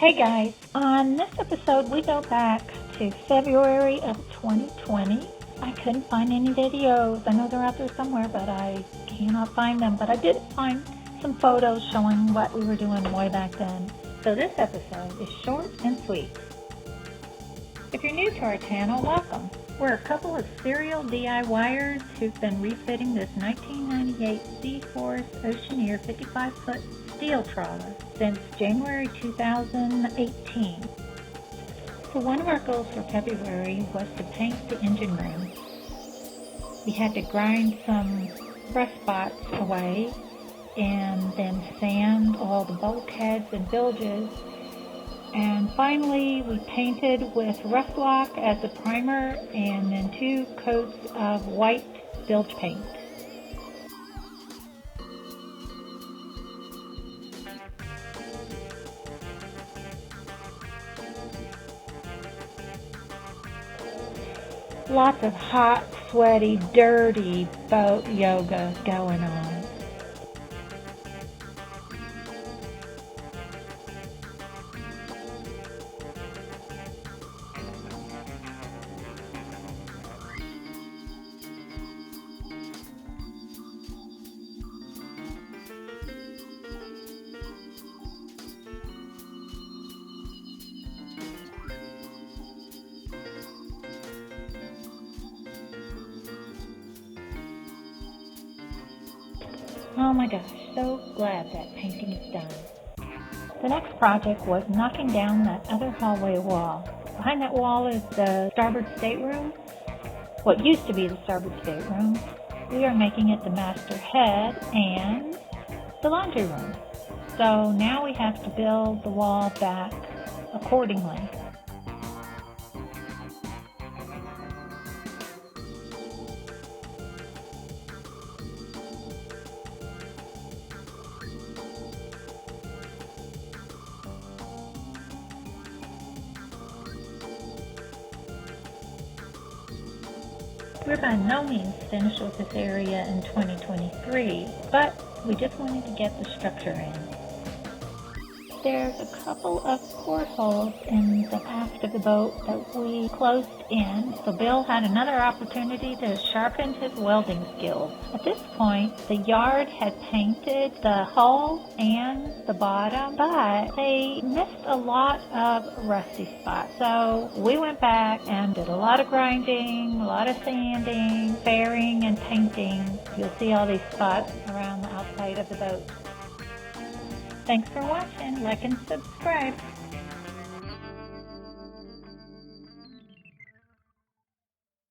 Hey guys, on this episode we go back to February of 2020. I couldn't find any videos. I know they're out there somewhere, but I cannot find them. But I did find some photos showing what we were doing way back then. So this episode is short and sweet. If you're new to our channel, welcome. We're a couple of serial DIYers who've been refitting this 1998 Seaforth Oceaneer 55-foot steel trawler since January 2018. So one of our goals for February was to paint the engine room. We had to grind some rust spots away and then sand all the bulkheads and bilges. And finally, we painted with rust lock as the primer and then 2 coats of white bilge paint. Lots of hot, sweaty, dirty boat yoga going on. Oh my gosh, so glad that painting is done. The next project was knocking down that other hallway wall. Behind that wall is the starboard stateroom, what used to be the starboard stateroom. We are making it the master head and the laundry room. So now we have to build the wall back accordingly. We're by no means finished with this area in 2023, but we just wanted to get the structure in. There's a couple of portholes in the aft of the boat that we closed in, so Bill had another opportunity to sharpen his welding skills. At this point, the yard had painted the hull and the bottom, but they missed a lot of rusty spots. So we went back and did a lot of grinding, a lot of sanding, fairing, and painting. You'll see all these spots around the outside of the boat. Thanks for watching. Like and subscribe.